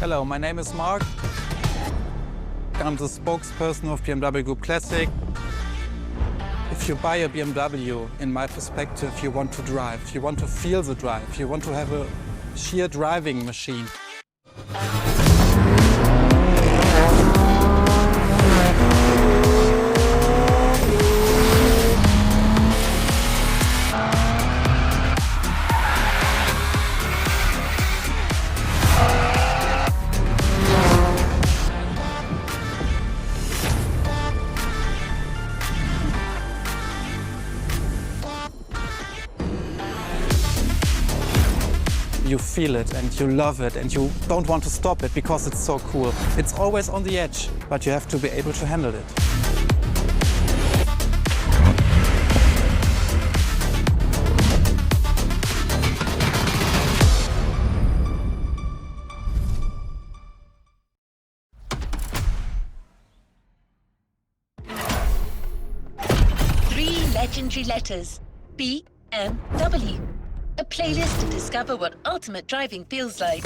Hello, my name is Marc. I'm the spokesperson of BMW Group Classic. If you buy a BMW, in my perspective, you want to drive. You want to feel the drive. You want to have a sheer driving machine. You feel it and you love it and you don't want to stop it because it's so cool. It's always on the edge, but you have to be able to handle it. Three legendary letters. BMW. A playlist to discover what ultimate driving feels like.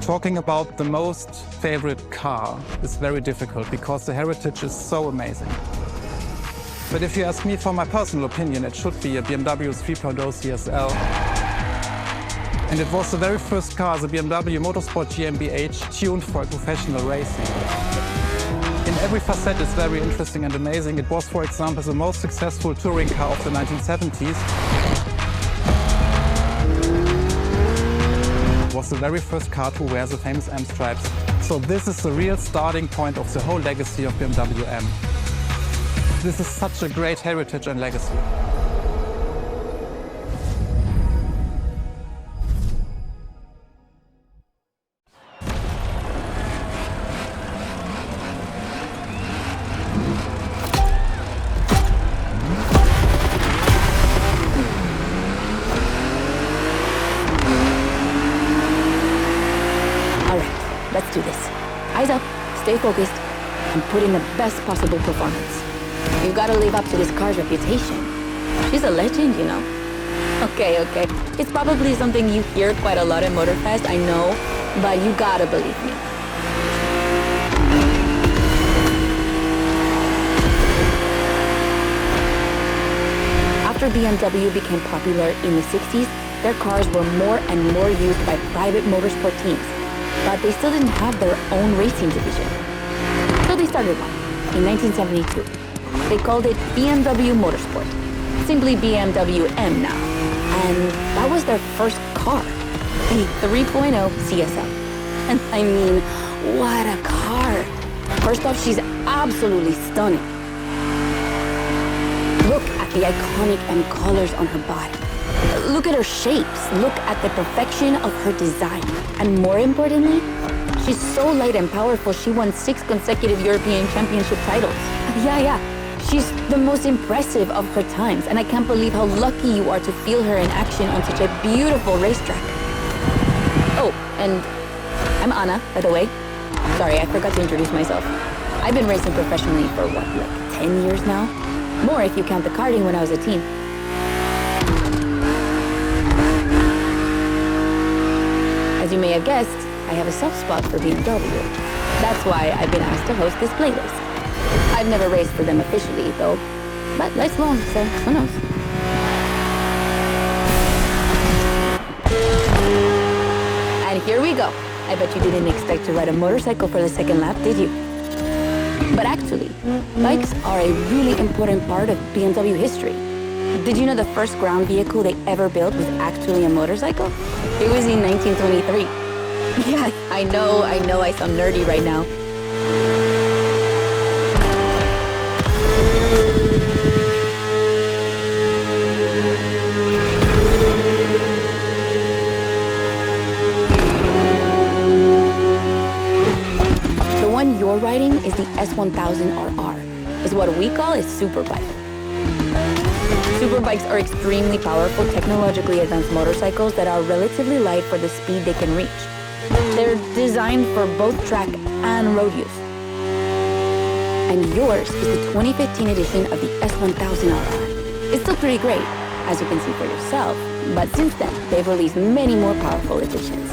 Talking about the most favorite car is very difficult because the heritage is so amazing. But if you ask me for my personal opinion, it should be a BMW 3.0 CSL. And it was the very first car, the BMW Motorsport GmbH, tuned for professional racing. In every facet it's very interesting and amazing. It was, for example, the most successful touring car of the 1970s. Was the very first car to wear the famous M stripes. So this is the real starting point of the whole legacy of BMW M. This is such a great heritage and legacy. Let's do this. Eyes up, stay focused, and put in the best possible performance. You've got to live up to this car's reputation. She's a legend, you know. Okay. It's probably something you hear quite a lot at Motorfest, I know, but you gotta believe me. After BMW became popular in the 60s, their cars were more and more used by private motorsport teams. But they still didn't have their own racing division. So they started one in 1972. They called it BMW Motorsport, simply BMW M now. And that was their first car, the 3.0 CSL. And I mean, what a car. First off, she's absolutely stunning. Look at the iconic M colors on her body. Look at her shapes. Look at the perfection of her design. And more importantly, she's so light and powerful, she won 6 consecutive European Championship titles. Yeah. She's the most impressive of her times, and I can't believe how lucky you are to feel her in action on such a beautiful racetrack. Oh, and I'm Anna, by the way. Sorry, I forgot to introduce myself. I've been racing professionally for what, like 10 years now? More if you count the karting when I was a teen. As you may have guessed, I have a soft spot for BMW. That's why I've been asked to host this playlist. I've never raced for them officially, though, but life's long, so who knows? And here we go. I bet you didn't expect to ride a motorcycle for the second lap, did you? But actually, bikes are a really important part of BMW history. Did you know the first ground vehicle they ever built was actually a motorcycle? It was in 1923. Yeah, I know I sound nerdy right now. you're riding is the S1000RR. It's what we call a superbike. Superbikes are extremely powerful, technologically advanced motorcycles that are relatively light for the speed they can reach. They're designed for both track and road use. And yours is the 2015 edition of the S1000RR. It's still pretty great, as you can see for yourself, but since then, they've released many more powerful editions.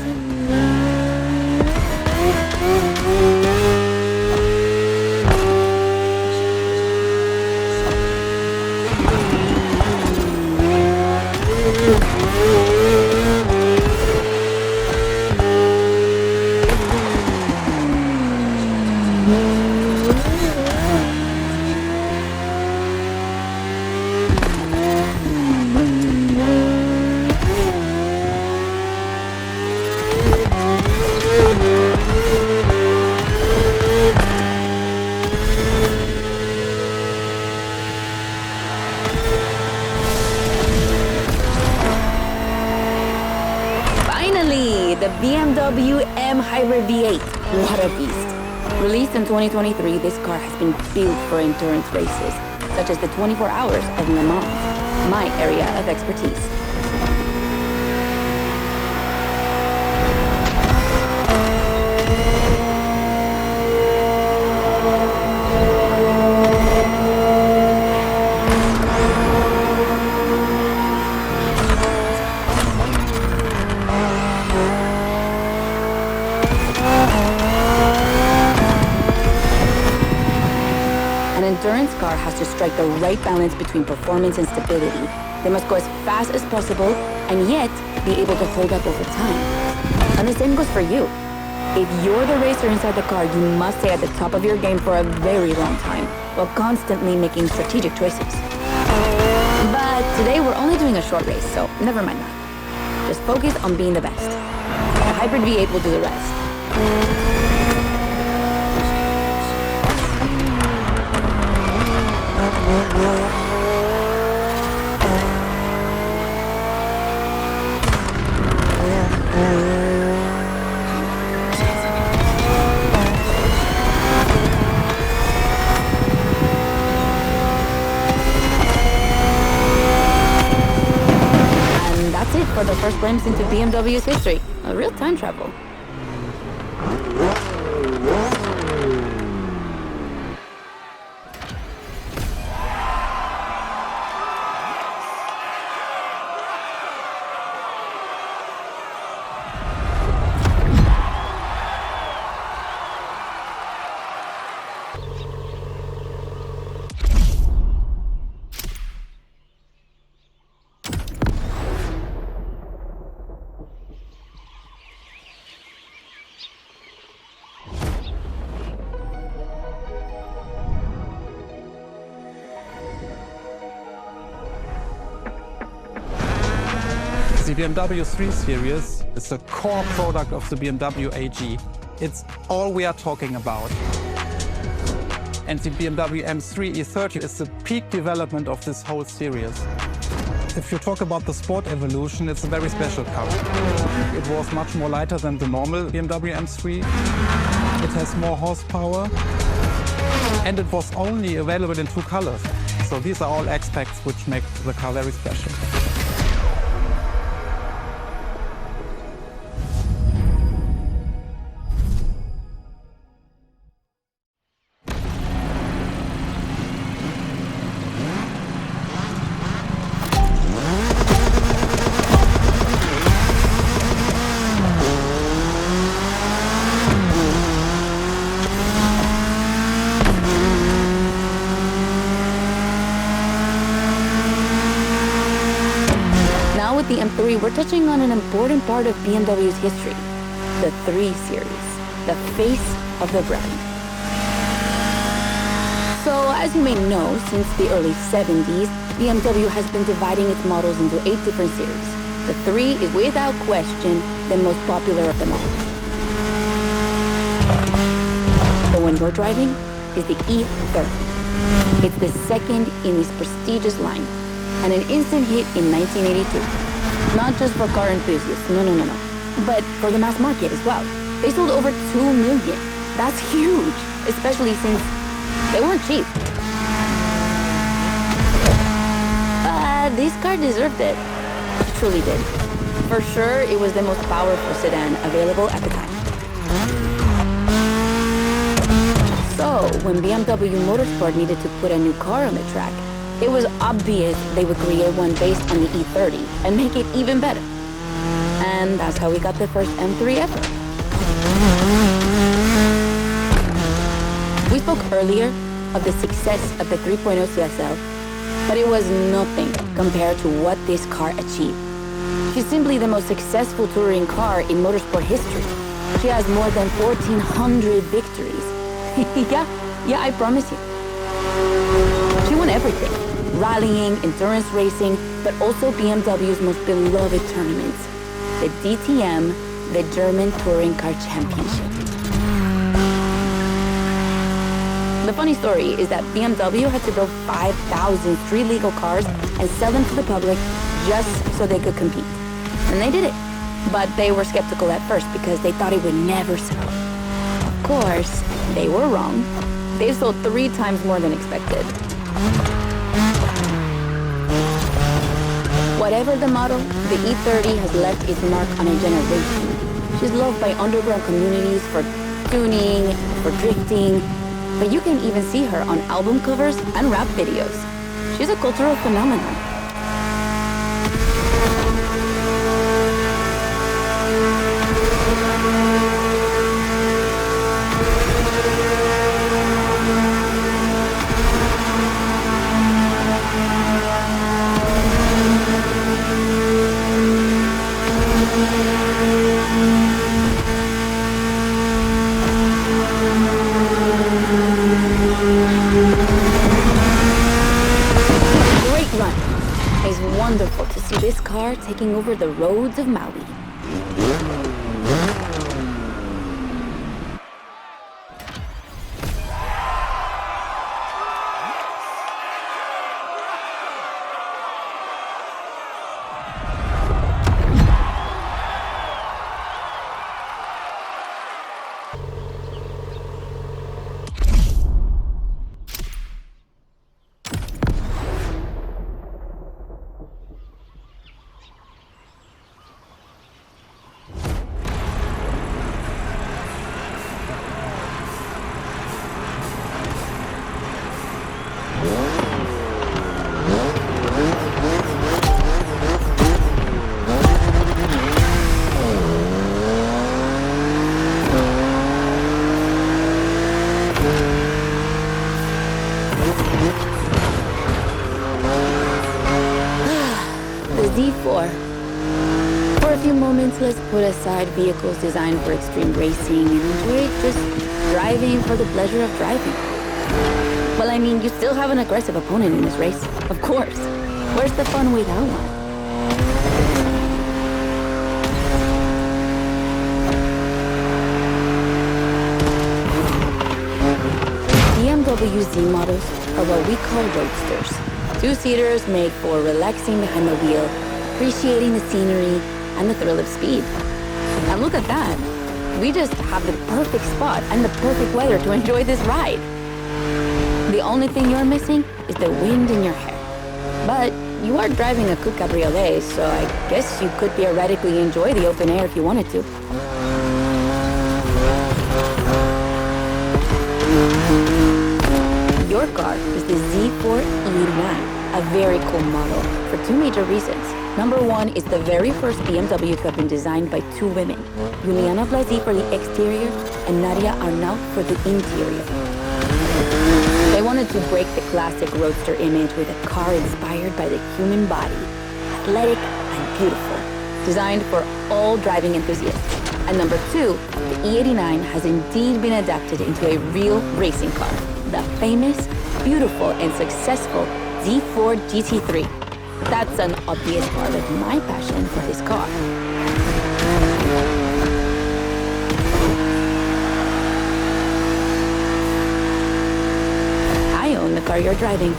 The BMW M Hybrid V8. What a beast. Released in 2023, this car has been built for endurance races, such as the 24 Hours of Le Mans, my area of expertise. An endurance car has to strike the right balance between performance and stability. They must go as fast as possible and yet be able to hold up over time. And the same goes for you. If you're the racer inside the car, you must stay at the top of your game for a very long time, while constantly making strategic choices. But today we're only doing a short race, so never mind that. Just focus on being the best. The Hybrid V8 will do the rest. And that's it for the first glimpse into BMW's history. A real time travel. The BMW 3 Series is the core product of the BMW AG. It's all we are talking about. And the BMW M3 E30 is the peak development of this whole series. If you talk about the sport evolution, it's a very special car. It was much more lighter than the normal BMW M3. It has more horsepower. And it was only available in 2 colors. So these are all aspects which make the car very special. With the M3, we're touching on an important part of BMW's history, the 3 Series, the face of the brand. So, as you may know, since the early 70s, BMW has been dividing its models into 8 different series. The 3 is without question the most popular of them all. The one you're driving is the E30. It's the second in this prestigious line, and an instant hit in 1982. Not just for car enthusiasts, no, but for the mass market as well. They sold over 2 million. That's huge, especially since they weren't cheap. But this car deserved it. It truly did. For sure, it was the most powerful sedan available at the time. So, when BMW Motorsport needed to put a new car on the track, it was obvious they would create one based on the E30 and make it even better. And that's how we got the first M3 ever. We spoke earlier of the success of the 3.0 CSL, but it was nothing compared to what this car achieved. She's simply the most successful touring car in motorsport history. She has more than 1,400 victories. Yeah, I promise you. She won everything. Rallying, endurance racing, but also BMW's most beloved tournaments. The DTM, the German Touring Car Championship. The funny story is that BMW had to build 5,000 street legal cars and sell them to the public just so they could compete. And they did it. But they were skeptical at first because they thought it would never sell. Of course, they were wrong. They sold 3 times more than expected. Whatever the model, the E30 has left its mark on a generation. She's loved by underground communities for tuning, for drifting, but you can even see her on album covers and rap videos. She's a cultural phenomenon. Wonderful to see this car taking over the roads of Maui. For a few moments, let's put aside vehicles designed for extreme racing and enjoy just driving for the pleasure of driving. Well, I mean, you still have an aggressive opponent in this race, of course. Where's the fun without one? BMW Z models are what we call roadsters. 2-seaters made for relaxing behind the wheel, appreciating the scenery and the thrill of speed. And look at that. We just have the perfect spot and the perfect weather to enjoy this ride. The only thing you're missing is the wind in your hair. But you are driving a coupe cabriolet, so I guess you could theoretically enjoy the open air if you wanted to. Your car is the Z4 E89, a very cool model for 2 major reasons. Number 1 is the very first BMW to have been designed by 2 women, Juliana Blasi for the exterior and Nadia Arnaut for the interior. They wanted to break the classic roadster image with a car inspired by the human body, athletic and beautiful, designed for all driving enthusiasts. And number 2, the E89 has indeed been adapted into a real racing car, the famous, beautiful, and successful Z4 GT3. That's an obvious part of my passion for this car. I own the car you're driving.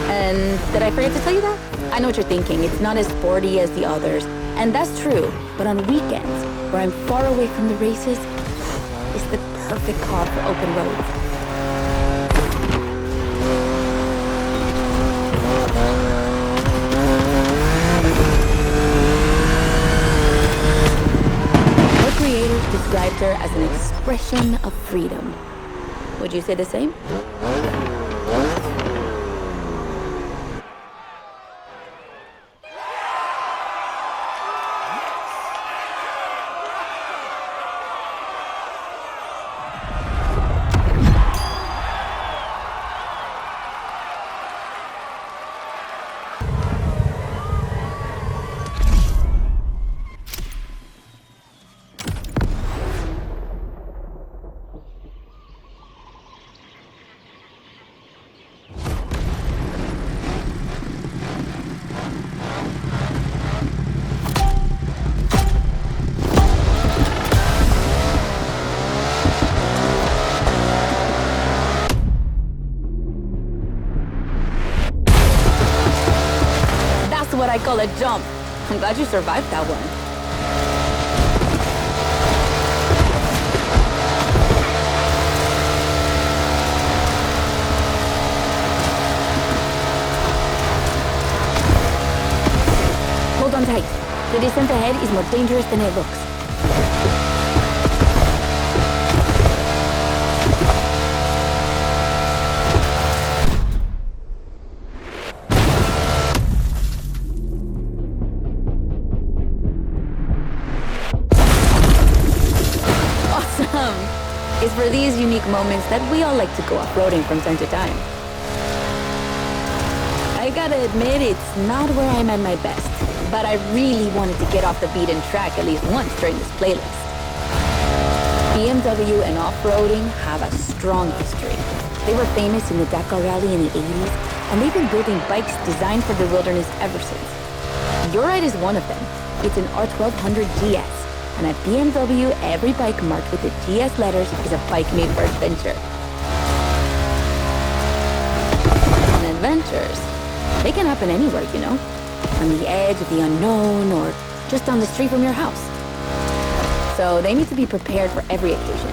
And did I forget to tell you that? I know what you're thinking. It's not as sporty as the others. And that's true. But on weekends, where I'm far away from the races, it's the perfect car for open roads. Her creators described her as an expression of freedom. Would you say the same? What I call a jump. I'm glad you survived that one. Hold on tight. The descent ahead is more dangerous than it looks. It's for these unique moments that we all like to go off-roading from time to time. I gotta admit, it's not where I'm at my best, but I really wanted to get off the beaten track at least once during this playlist. BMW and off-roading have a strong history. They were famous in the Dakar Rally in the 80s, and they've been building bikes designed for the wilderness ever since. Your ride is one of them. It's an R1200 GS. And at BMW, every bike marked with the GS letters is a bike made for adventure. And adventures, they can happen anywhere, you know? On the edge of the unknown or just down the street from your house. So they need to be prepared for every occasion.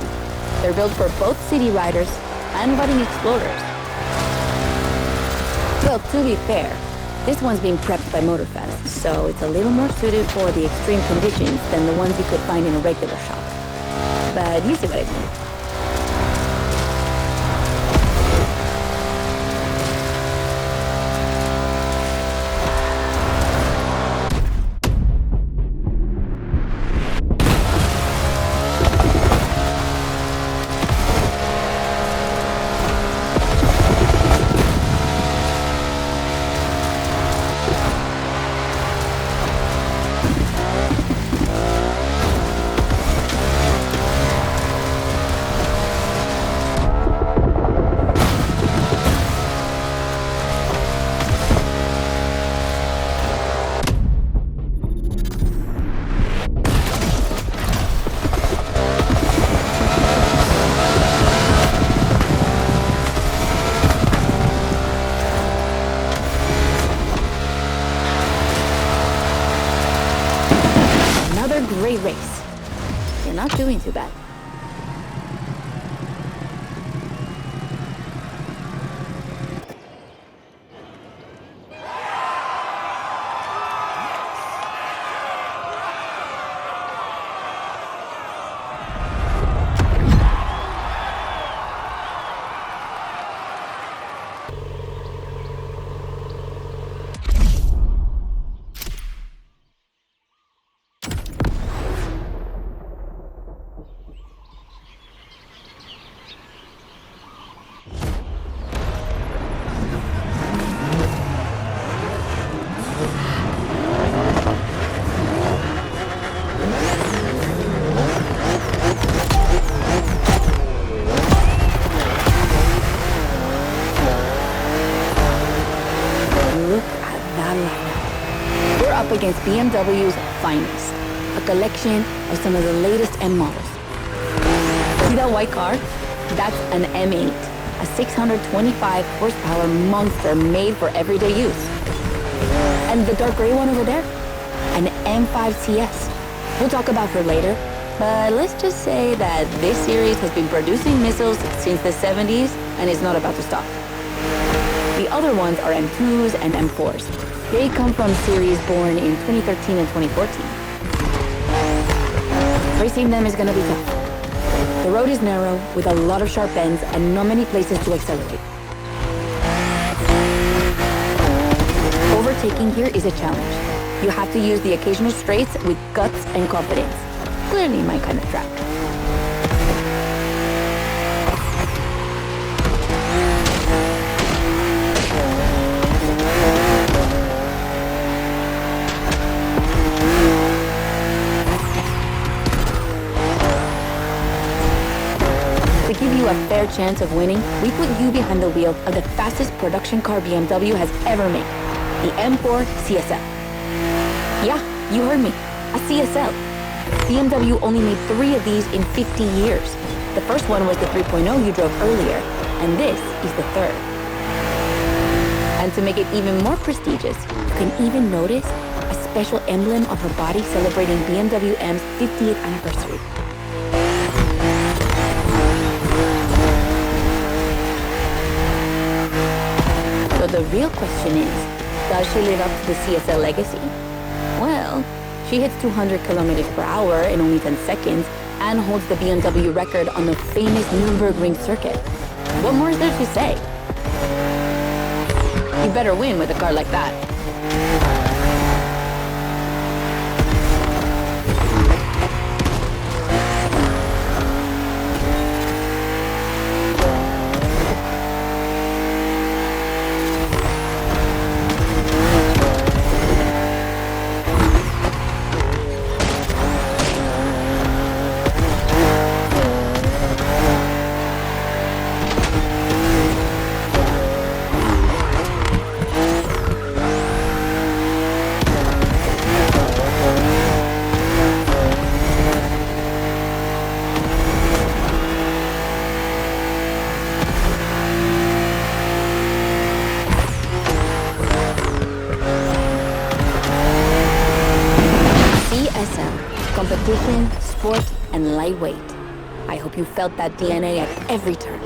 They're built for both city riders and budding explorers. Well, to be fair, this one's being prepped by Motorfest, so it's a little more suited for the extreme conditions than the ones you could find in a regular shop. But you see what I mean. Great race. You're not doing too bad. Against BMW's finest, a collection of some of the latest M models. See that white car? That's an M8, a 625 horsepower monster made for everyday use. And the dark gray one over there? An M5 CS. We'll talk about her later, But let's just say that this series has been producing missiles since the 70s and is not about to stop. The other ones are M2s and M4s. They come from series born in 2013 and 2014. Racing them is gonna be tough. The road is narrow, with a lot of sharp bends and not many places to accelerate. Overtaking here is a challenge. You have to use the occasional straights with guts and confidence. Clearly my kind of track. To give you a fair chance of winning, we put you behind the wheel of the fastest production car BMW has ever made, the M4 CSL. Yeah, you heard me, a CSL. BMW only made 3 of these in 50 years. The first one was the 3.0 you drove earlier, and this is the third. And to make it even more prestigious, you can even notice a special emblem on her body celebrating BMW M's 50th anniversary. So the real question is, does she live up to the CSL legacy? Well, she hits 200 kilometers per hour in only 10 seconds and holds the BMW record on the famous Nürburgring circuit. What more is there to say? You better win with a car like that. Competition, sport, and lightweight. I hope you felt that DNA at every turn.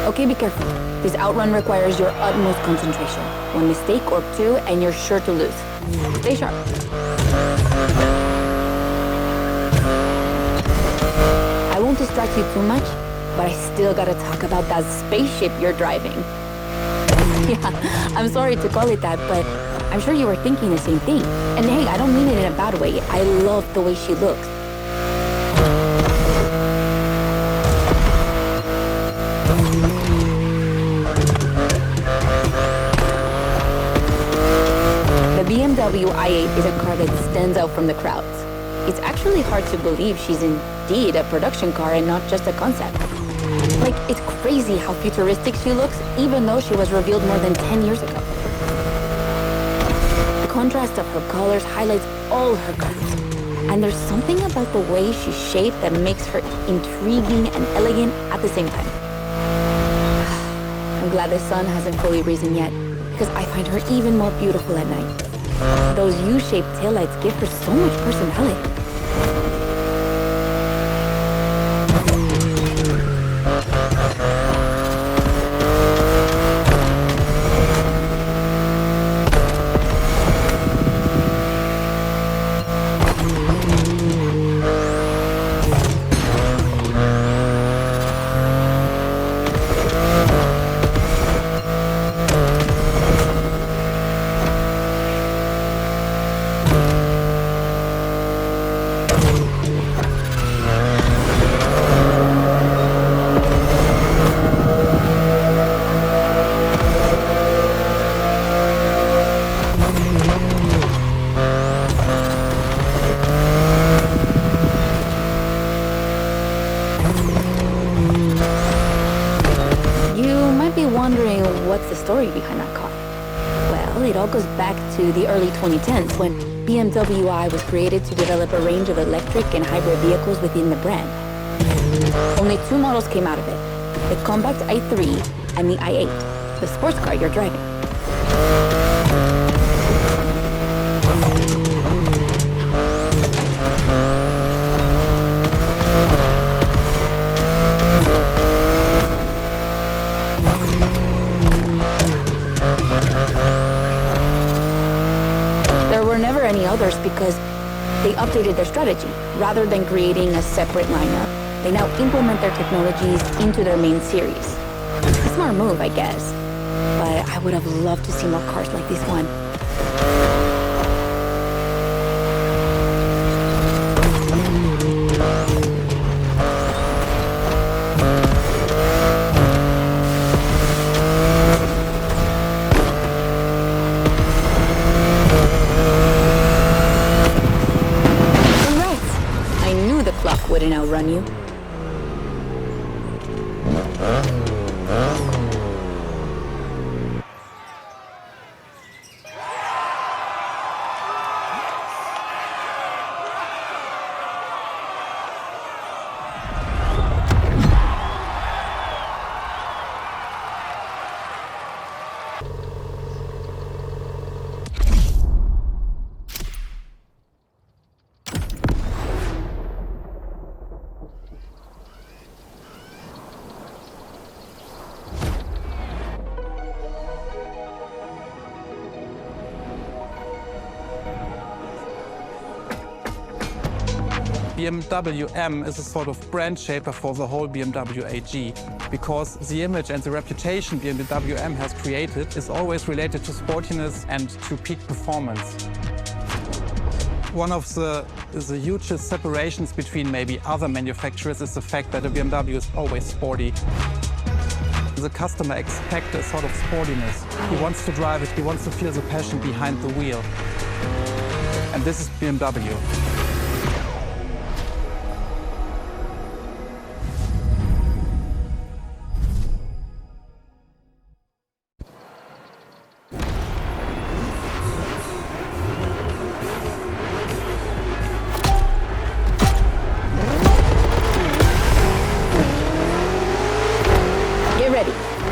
Okay, be careful. This outrun requires your utmost concentration. One mistake or two, and you're sure to lose. Stay sharp. I won't distract you too much, but I still gotta talk about that spaceship you're driving. Yeah, I'm sorry to call it that, but I'm sure you were thinking the same thing. And hey, I don't mean it in a bad way. I love the way she looks. The BMW i8 is a car that stands out from the crowds. It's actually hard to believe she's indeed a production car and not just a concept. Like, it's crazy how futuristic she looks, even though she was revealed more than 10 years ago. The contrast of her colors highlights all her curves. And there's something about the way she's shaped that makes her intriguing and elegant at the same time. I'm glad the sun hasn't fully risen yet, because I find her even more beautiful at night. Those U-shaped taillights give her so much personality. story behind that car? Well, it all goes back to the early 2010s when BMW I was created to develop a range of electric and hybrid vehicles within the brand. Only 2 models came out of it, the compact i3 and the i8, the sports car you're driving. There were never any others because they updated their strategy. Rather than creating a separate lineup, they now implement their technologies into their main series. A smart move, I guess. But I would have loved to see more cars like this one. Wouldn't outrun you. BMW M is a sort of brand shaper for the whole BMW AG, because the image and the reputation BMW M has created is always related to sportiness and to peak performance. One of the hugest separations between maybe other manufacturers is the fact that a BMW is always sporty. The customer expects a sort of sportiness. He wants to drive it, he wants to feel the passion behind the wheel. And this is BMW.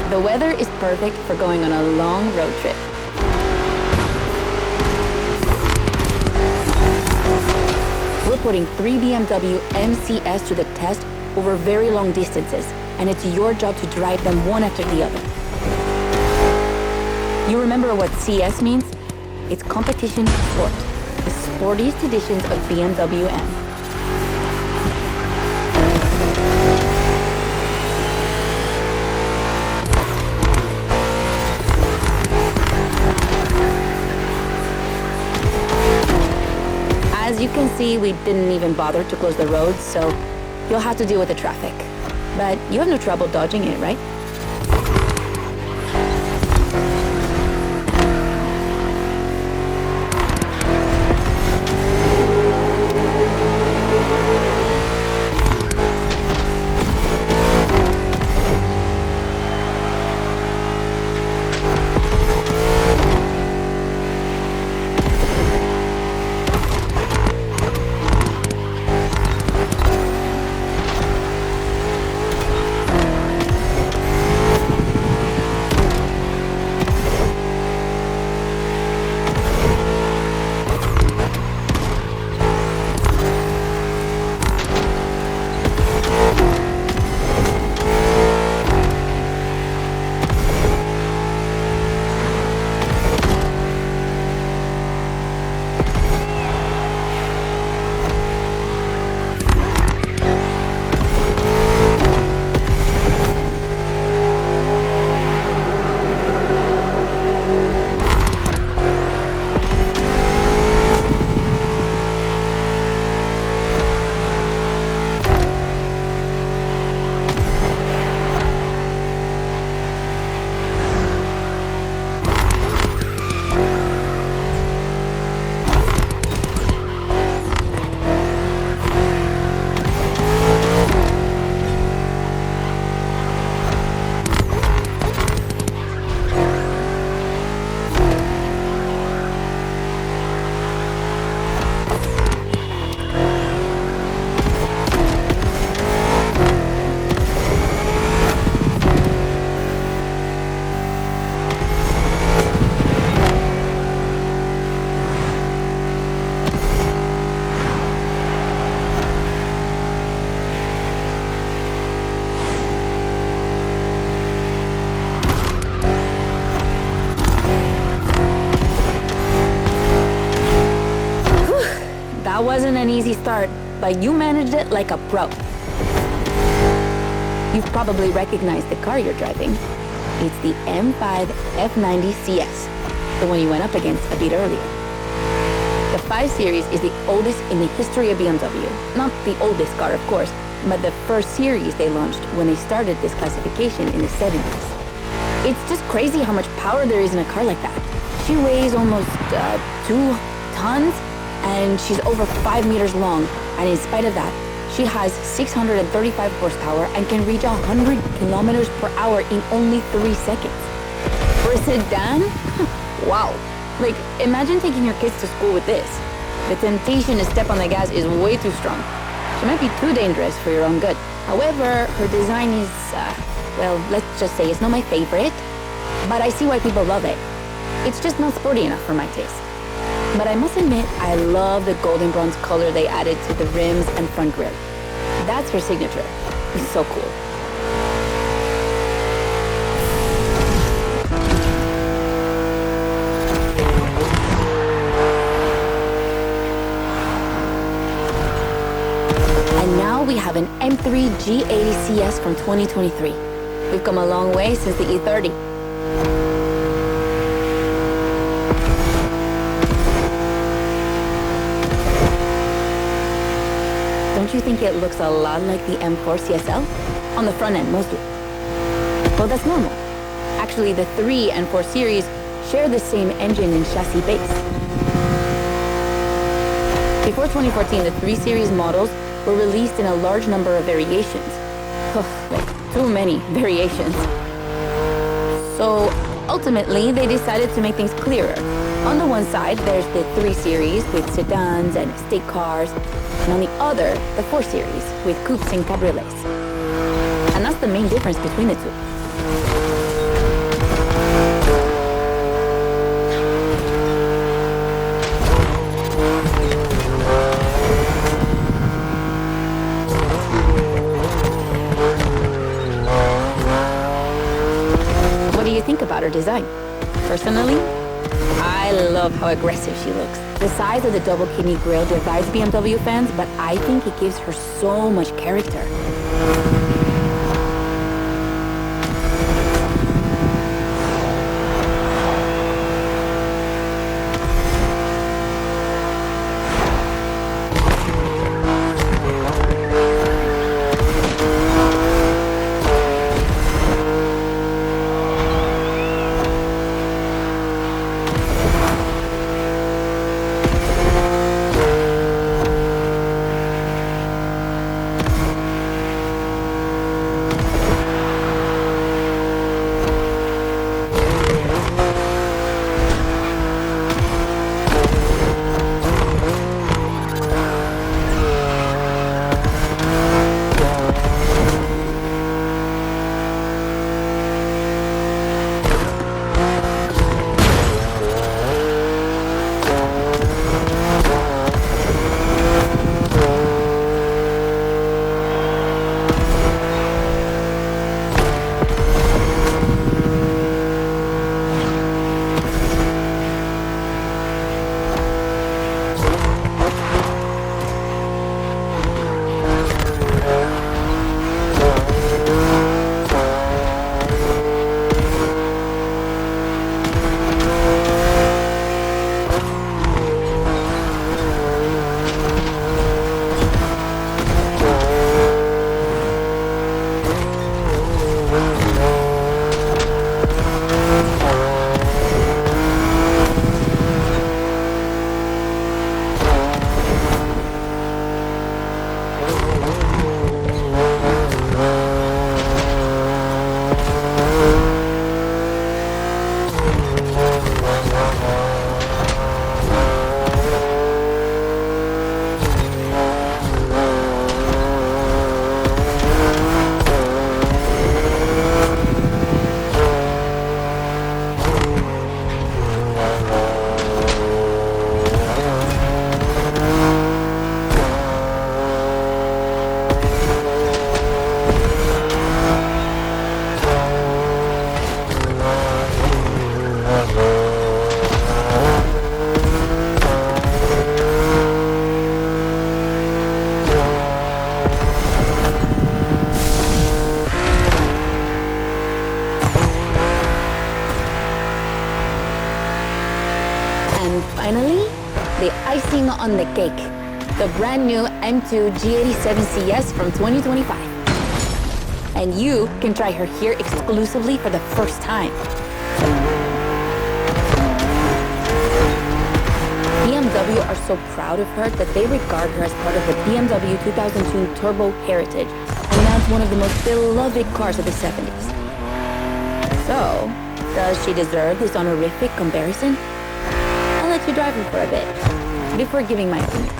The weather is perfect for going on a long road trip. We're putting 3 BMW MCS to the test over very long distances, and it's your job to drive them one after the other. You remember what CS means? It's competition sport, the sportiest editions of BMW M. As you can see, we didn't even bother to close the roads, so you'll have to deal with the traffic. But you have no trouble dodging it, right? easy start, but you managed it like a pro. You've probably recognized the car you're driving. It's the M5 F90 CS, the one you went up against a bit earlier. The 5 Series is the oldest in the history of BMW. Not the oldest car, of course, but the first series they launched when they started this classification in the 70s. It's just crazy how much power there is in a car like that. She weighs almost 2 tons, and she's over 5 meters long, and in spite of that, she has 635 horsepower and can reach 100 kilometers per hour in only 3 seconds. For a sedan? Wow. Like, imagine taking your kids to school with this. The temptation to step on the gas is way too strong. She might be too dangerous for your own good. However, her design is, well, let's just say it's not my favorite, but I see why people love it. It's just not sporty enough for my taste. But I must admit, I love the golden bronze color they added to the rims and front grille. That's her signature. It's so cool. And now we have an M3 G80 CS from 2023. We've come a long way since the E30. Don't you think it looks a lot like the M4 CSL? On the front end, mostly. Well, that's normal. Actually, the 3 and 4 series share the same engine and chassis base. Before 2014, the 3 series models were released in a large number of variations. Like, too many variations. So, ultimately, they decided to make things clearer. On the one side, there's the 3 series with sedans and estate cars, and on the other, the 4 series with coupes and cabriolets. And that's the main difference between the two. What do you think about her design? Personally, I love how aggressive she looks. The size of the double kidney grille divides BMW fans, but I think it gives her so much character. icing on the cake, the brand new M2 G87 CS from 2025. And you can try her here exclusively for the first time. BMW are so proud of her that they regard her as part of the BMW 2002 Turbo Heritage, and that's one of the most beloved cars of the 70s. So, does she deserve this honorific comparison? I'll let you drive her for a bit, before giving my opinion.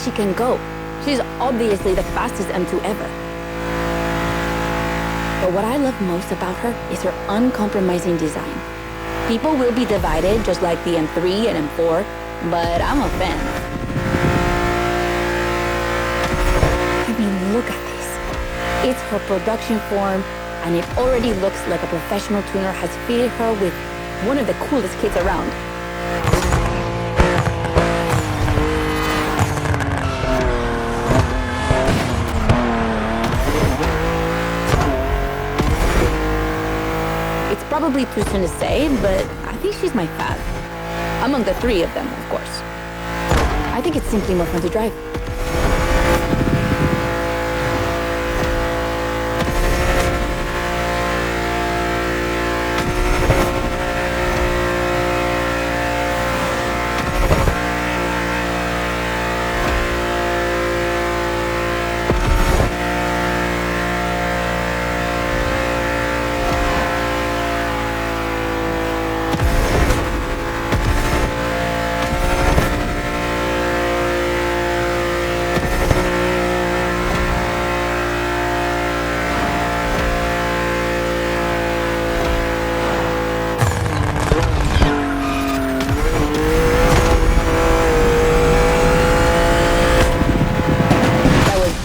She can go. She's obviously the fastest M2 ever. But what I love most about her is her uncompromising design. People will be divided just like the M3 and M4, but I'm a fan. I mean, look at this. It's her production form, and it already looks like a professional tuner has fitted her with one of the coolest kits around. Probably too soon to say, but I think she's my fave. Among the three of them, of course. I think it's simply more fun to drive.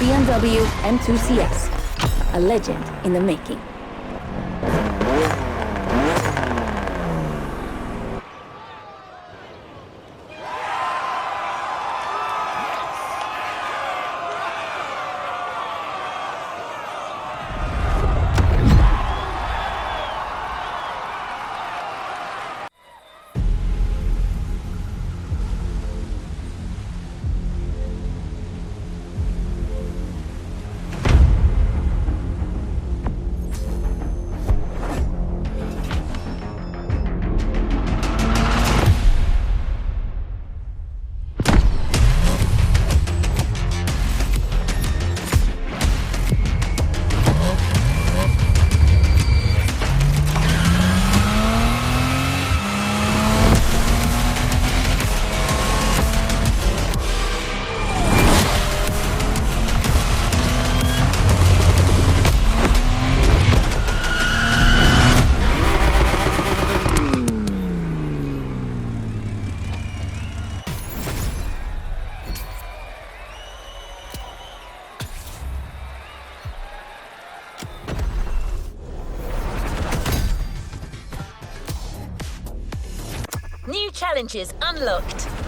BMW M2 CS, a legend in the making. New challenges unlocked.